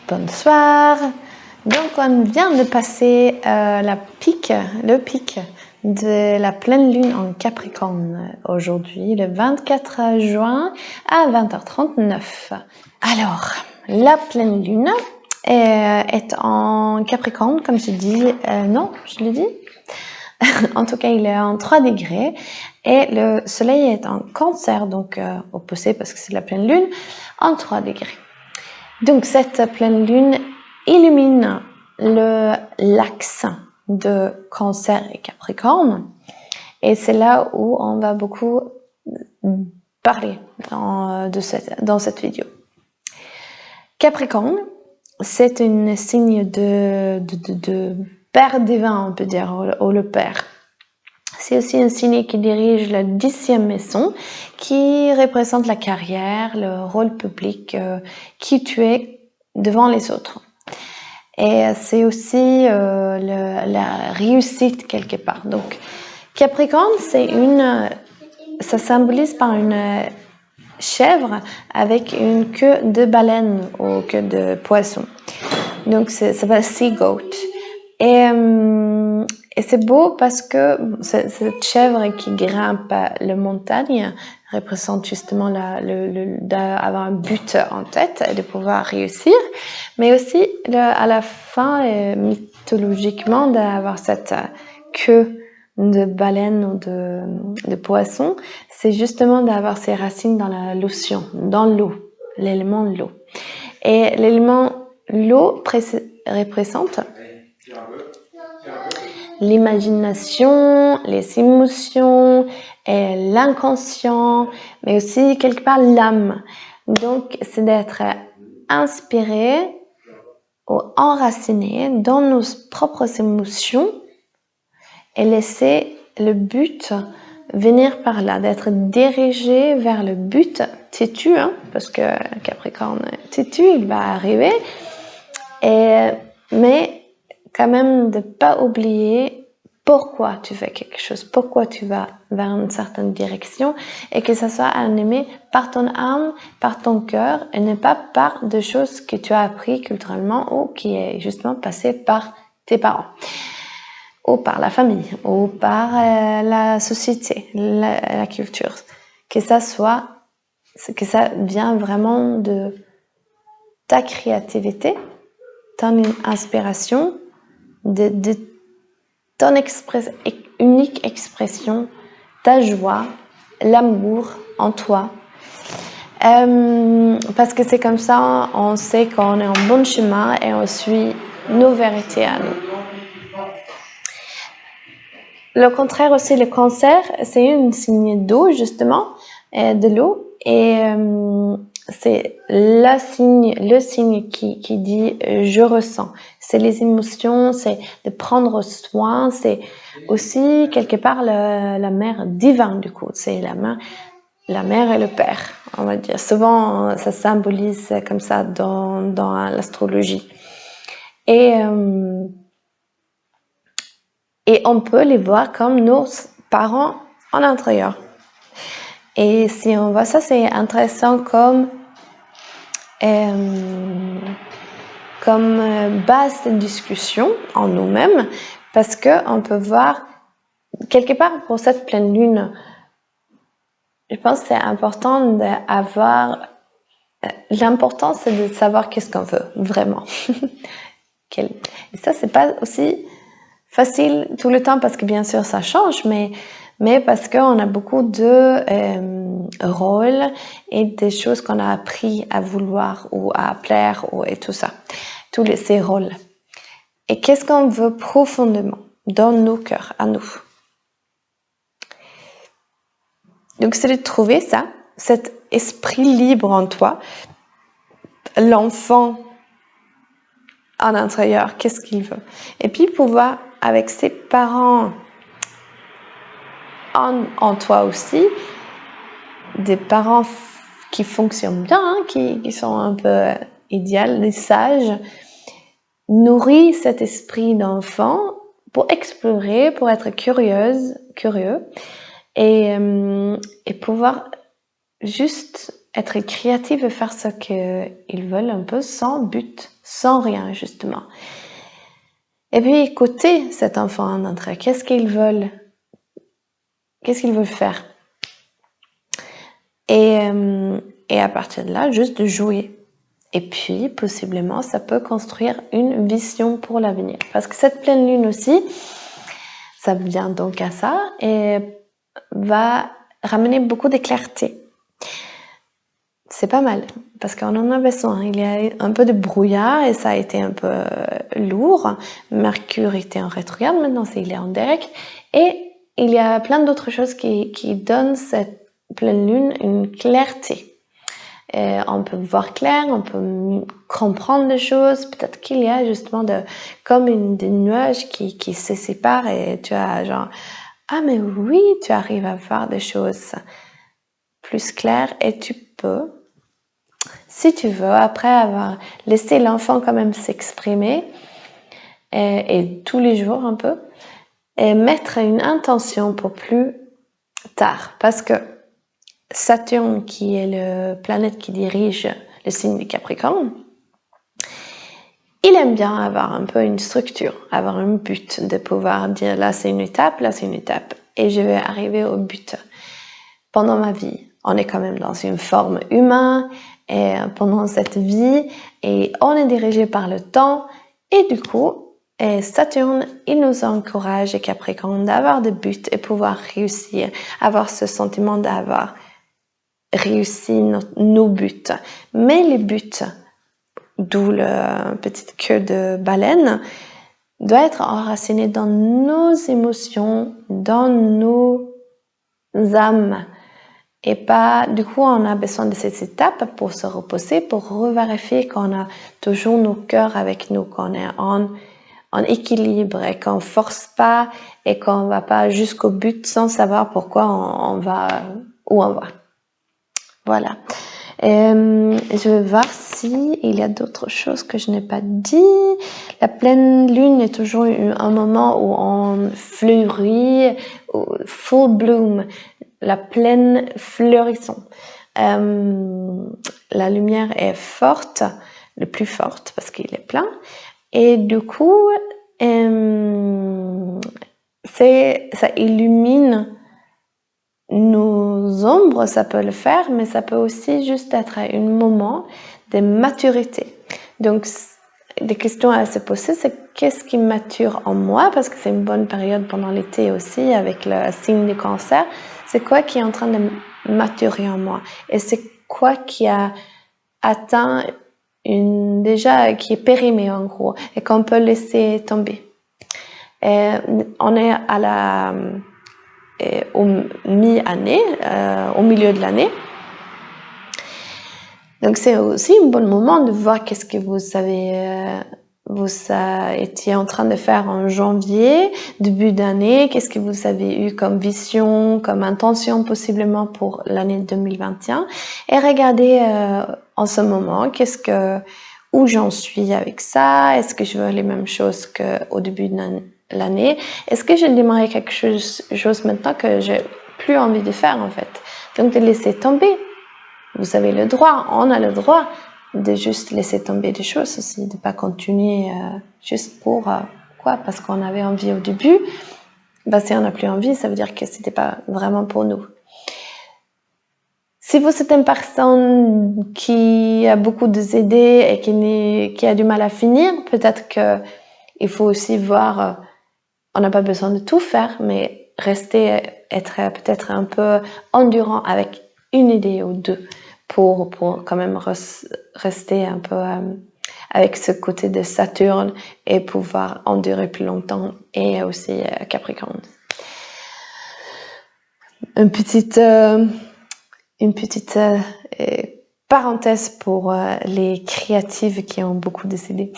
Bonsoir. Donc on vient de passer le pic de la pleine lune en Capricorne aujourd'hui, le 24 juin à 20h39. Alors, la pleine lune est en Capricorne, comme je dis. Non, je l'ai dit. En tout cas, il est en 3 degrés et le soleil est en Cancer, donc opposé parce que c'est la pleine lune, en 3 degrés. Donc cette pleine lune illumine l'axe de Cancer et Capricorne et c'est là où on va beaucoup parler dans cette vidéo. Capricorne, c'est un signe de père divin, on peut dire, ou le père. C'est aussi un signe qui dirige la 10e maison, qui représente la carrière, le rôle public, qui tu es devant les autres. Et c'est aussi la réussite quelque part. Donc, Capricorne, ça symbolise par une chèvre avec une queue de baleine ou queue de poisson. Donc, ça s'appelle Sea Goat. Et c'est beau parce que cette chèvre qui grimpe les montagnes représente justement d'avoir un but en tête et de pouvoir réussir, mais aussi à la fin, mythologiquement, d'avoir cette queue de baleine ou de poisson, c'est justement d'avoir ses racines dans l'océan, dans l'eau, l'élément l'eau. Et l'élément l'eau représente l'imagination, les émotions, et l'inconscient, mais aussi quelque part l'âme. Donc, c'est d'être inspiré ou enraciné dans nos propres émotions et laisser le but venir par là, d'être dirigé vers le but têtu, parce que Capricorne têtu, il va arriver, mais quand même de pas oublier pourquoi tu fais quelque chose, pourquoi tu vas vers une certaine direction et que ça soit animé par ton âme, par ton cœur et ne pas par des choses que tu as appris culturellement ou qui est justement passé par tes parents ou par la famille ou par la société, la culture. Que ça vient vraiment de ta créativité, ton inspiration, de ton unique expression, ta joie, l'amour en toi. Parce que c'est comme ça, on sait qu'on est en bon chemin et on suit nos vérités à nous. Le contraire aussi, le Cancer, c'est un signe d'eau justement, de l'eau, et c'est le signe qui dit je ressens. C'est les émotions, c'est de prendre soin, c'est aussi quelque part la mère divine du coup, c'est la mère et le père, on va dire. Souvent, ça symbolise comme ça dans l'astrologie. Et on peut les voir comme nos parents en intérieur. Et si on voit ça, c'est intéressant comme base de discussion en nous-mêmes, parce que on peut voir quelque part pour cette pleine lune, je pense que c'est important d'avoir l'important, c'est de savoir qu'est-ce qu'on veut vraiment. Et ça, c'est pas aussi facile tout le temps parce que bien sûr ça change, mais parce qu'on a beaucoup de rôles et des choses qu'on a appris à vouloir ou à plaire et tout ça, ces rôles. Et qu'est-ce qu'on veut profondément dans nos cœurs, à nous. Donc c'est de trouver ça, cet esprit libre en toi, l'enfant en intérieur, qu'est-ce qu'il veut. Et puis pouvoir, avec ses parents en toi aussi, des parents qui fonctionnent bien, qui sont un peu idéaux, des sages, nourrir cet esprit d'enfant pour explorer, pour être curieux, et pouvoir juste être créatif et faire ce qu'ils veulent un peu sans but, sans rien justement. Et puis écouter cet enfant en entrée, qu'est-ce qu'ils veulent faire. Et à partir de là, juste de jouer. Et puis, possiblement, ça peut construire une vision pour l'avenir. Parce que cette pleine lune aussi, ça vient donc à ça et va ramener beaucoup de clarté. C'est pas mal, parce qu'on en a besoin. Il y a un peu de brouillard et ça a été un peu lourd. Mercure était en rétrograde, maintenant il est en direct. Et il y a plein d'autres choses qui donnent cette pleine lune une clarté. Et on peut voir clair, on peut comprendre des choses. Peut-être qu'il y a justement comme des nuages qui se séparent et tu as genre, ah mais oui, tu arrives à voir des choses plus claires et tu peux, si tu veux, après avoir laissé l'enfant quand même s'exprimer, et tous les jours un peu, et mettre une intention pour plus tard. Parce que Saturne, qui est la planète qui dirige le signe du Capricorne, il aime bien avoir un peu une structure, avoir un but, de pouvoir dire là c'est une étape, là c'est une étape, et je vais arriver au but. Pendant ma vie, on est quand même dans une forme humaine, et pendant cette vie, et on est dirigé par le temps, et du coup, Saturne, il nous encourage, et Capricorne, d'avoir des buts et pouvoir réussir, avoir ce sentiment d'avoir réussi nos buts. Mais les buts, d'où la petite queue de baleine, doit être enraciné dans nos émotions, dans nos âmes. Et pas, du coup, on a besoin de cette étape pour se reposer, pour revérifier qu'on a toujours nos cœurs avec nous, qu'on est en équilibre et qu'on force pas et qu'on va pas jusqu'au but sans savoir pourquoi on va, où on va. Voilà. Je vais voir si il y a d'autres choses que je n'ai pas dit. La pleine lune est toujours un moment où on fleurit, full bloom, la pleine fleurissant. La lumière est forte, le plus forte parce qu'il est plein. Et du coup, ça illumine nos ombres, ça peut le faire, mais ça peut aussi juste être un moment de maturité. Donc, des questions à se poser, c'est qu'est-ce qui mature en moi, parce que c'est une bonne période pendant l'été aussi, avec le signe du Cancer. C'est quoi qui est en train de maturer en moi? Et c'est quoi qui a atteint déjà, qui est périmé en gros, et qu'on peut laisser tomber. Et on est au mi-année, au milieu de l'année. Donc c'est aussi un bon moment de voir qu'est-ce que vous étiez en train de faire en janvier, début d'année, qu'est-ce que vous avez eu comme vision, comme intention possiblement pour l'année 2021, et regardez en ce moment où j'en suis avec ça, est-ce que je veux les mêmes choses qu'au début de l'année, est-ce que je démarre quelque chose maintenant que j'ai plus envie de faire en fait, donc de laisser tomber. Vous avez le droit, on a le droit de juste laisser tomber des choses aussi, de pas continuer juste pour quoi, parce qu'on avait envie au début. Ben, si on n'a plus envie, ça veut dire que c'était pas vraiment pour nous. Si vous êtes une personne qui a beaucoup d'idées et qui a du mal à finir, peut-être que il faut aussi voir, on n'a pas besoin de tout faire, mais être peut-être un peu endurant avec une idée ou deux pour quand même rester un peu avec ce côté de Saturne et pouvoir endurer plus longtemps, et aussi Capricorne. Une petite parenthèse pour les créatives qui ont beaucoup d'idées,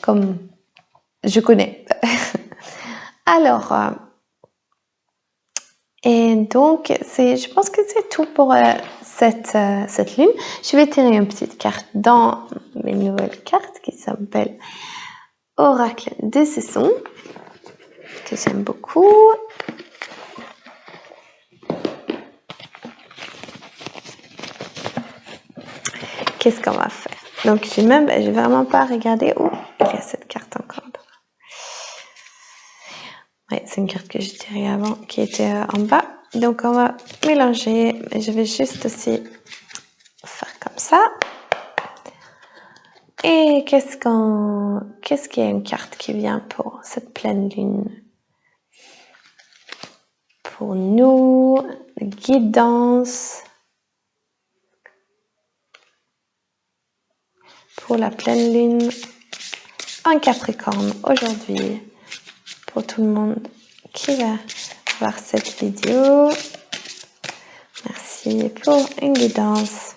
comme je connais. Alors, et donc, je pense que c'est tout pour cette lune. Je vais tirer une petite carte dans mes nouvelles cartes qui s'appelle Oracle des saisons, que j'aime beaucoup. qu'est-ce qu'on va faire? Donc, j'ai vraiment pas regardé. Oh, il y a cette carte encore. Ouais, c'est une carte que j'ai tirée avant, qui était en bas. Donc, on va mélanger. Je vais juste aussi faire comme ça. Et qu'est-ce qu'il y a une carte qui vient pour cette pleine lune? Pour nous, guidance. Pour la pleine lune en Capricorne aujourd'hui. Pour tout le monde qui va voir cette vidéo. Merci pour une guidance.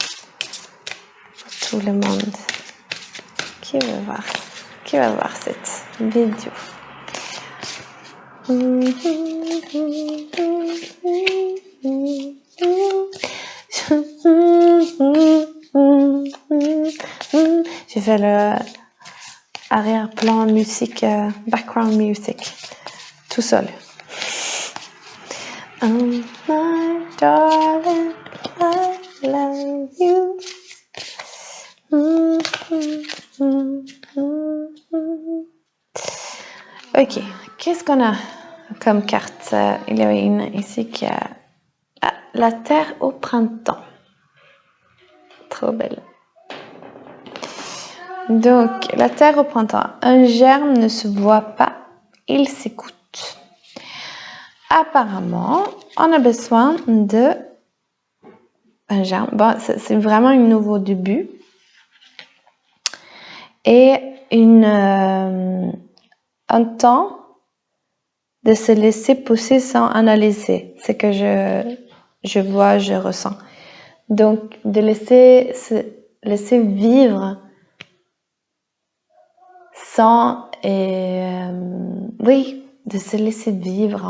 Pour tout le monde qui va voir cette vidéo. J'ai fait le arrière-plan musique, background music, tout seul. Oh my darling, I love you. Ok, qu'est-ce qu'on a comme carte? Il y a une ici qui a la terre au printemps. Trop belle. Donc, la terre au printemps. Un germe ne se voit pas, il s'écoute. Apparemment, on a besoin de un germe. Bon, c'est vraiment un nouveau début. Et un temps de se laisser pousser sans analyser ce que je vois, je ressens. Donc, de se laisser vivre sans, oui, de se laisser vivre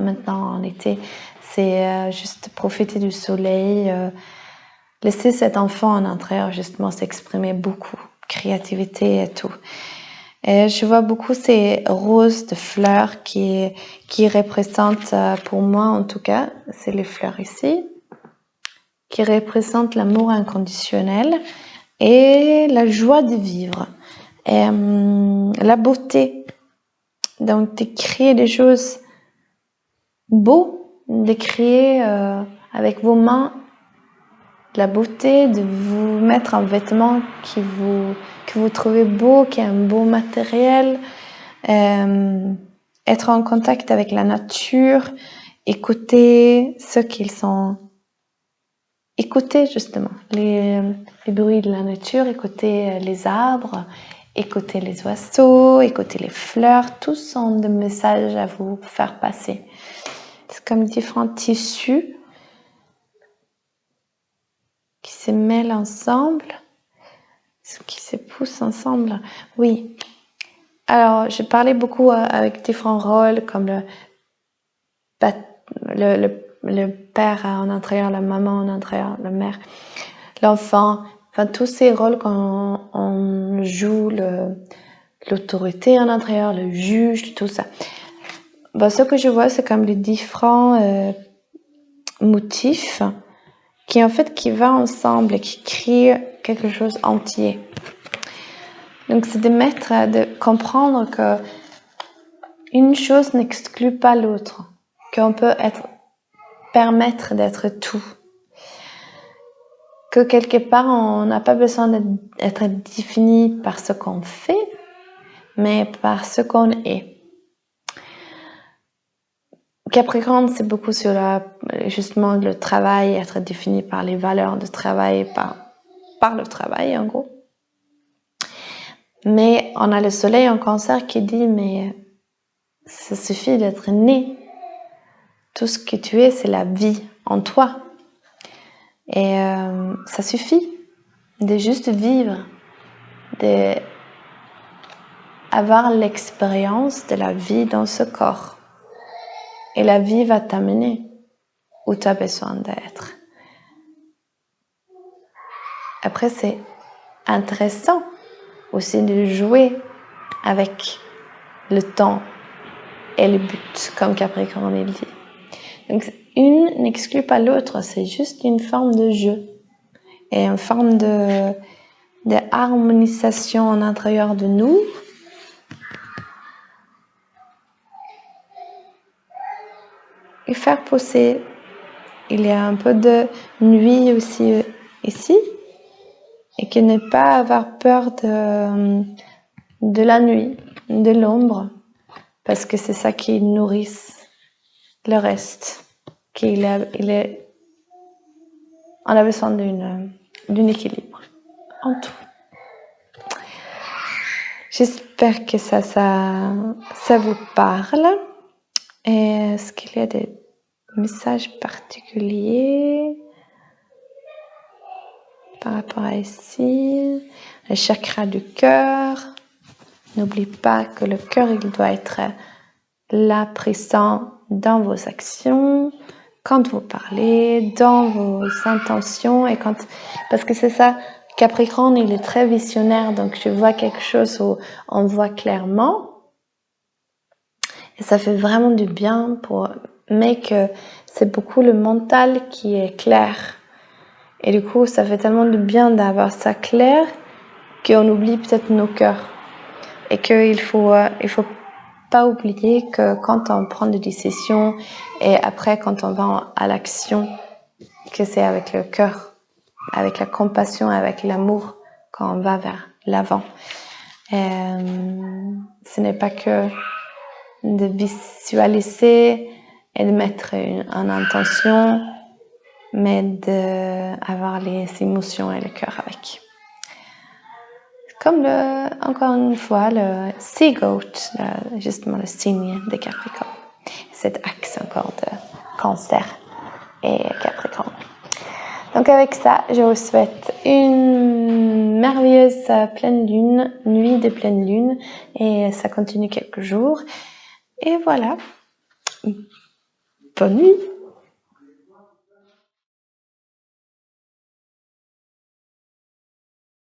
maintenant en été. C'est juste profiter du soleil, laisser cet enfant en intérieur justement s'exprimer beaucoup, créativité et tout. Et je vois beaucoup ces roses de fleurs qui représentent, pour moi en tout cas, c'est les fleurs ici, qui représentent l'amour inconditionnel et la joie de vivre, et la beauté. Donc de créer des choses beaux, de créer avec vos mains la beauté, de vous mettre un vêtement que vous trouvez beau, qui est un beau matériel, être en contact avec la nature, écouter ce qu'ils sont, écouter justement les bruits de la nature, écouter les arbres, écouter les oiseaux, écouter les fleurs, tous sont des messages à vous faire passer. C'est comme différents tissus qui se mêlent ensemble, qui se poussent ensemble. Oui. Alors, je parlais beaucoup avec différents rôles, comme le père en intérieur, la maman en intérieur, la mère, l'enfant. Enfin, tous ces rôles qu'on joue, l'autorité en intérieur, le juge, tout ça. Bon, ce que je vois, c'est comme les différents motifs qui vont ensemble et qui créent quelque chose entier. Donc, c'est de comprendre que une chose n'exclut pas l'autre, qu'on peut permettre d'être tout, que quelque part on n'a pas besoin d'être défini par ce qu'on fait, mais par ce qu'on est. Capricorne, c'est beaucoup sur justement le travail, être défini par les valeurs de travail, par le travail en gros. Mais on a le soleil en Cancer qui dit, mais ça suffit d'être né. Tout ce que tu es, c'est la vie en toi. Et ça suffit de juste vivre, d'avoir l'expérience de la vie dans ce corps. Et la vie va t'amener où tu as besoin d'être. Après, c'est intéressant aussi de jouer avec le temps et le but, comme Capricorne il dit. Donc, une n'exclut pas l'autre, c'est juste une forme de jeu. et une forme de harmonisation à l'intérieur de nous. Et faire pousser. Il y a un peu de nuit aussi ici. Et que ne pas avoir peur de la nuit, de l'ombre. Parce que c'est ça qui nourrit le reste. On a besoin d'un équilibre en tout. J'espère que ça vous parle. Est-ce qu'il y a des messages particuliers par rapport à ici? Le chakra du cœur. N'oublie pas que le cœur, il doit être là, présent dans vos actions, quand vous parlez, dans vos intentions, parce que c'est ça, Capricorne, il est très visionnaire, donc je vois quelque chose où on voit clairement, et ça fait vraiment du bien mais que c'est beaucoup le mental qui est clair, et du coup, ça fait tellement de bien d'avoir ça clair, qu'on oublie peut-être nos cœurs, et qu'il faut pas oublier que quand on prend des décisions et après quand on va à l'action, que c'est avec le cœur, avec la compassion, avec l'amour quand on va vers l'avant. Ce n'est pas que de visualiser et de mettre une intention, mais d'avoir les émotions et le cœur avec. Comme encore une fois, le Sea Goat, justement le signe des Capricornes. Cet axe encore de Cancer et Capricorne. Donc avec ça, je vous souhaite une merveilleuse pleine lune, nuit de pleine lune, et ça continue quelques jours. Et voilà, bonne nuit!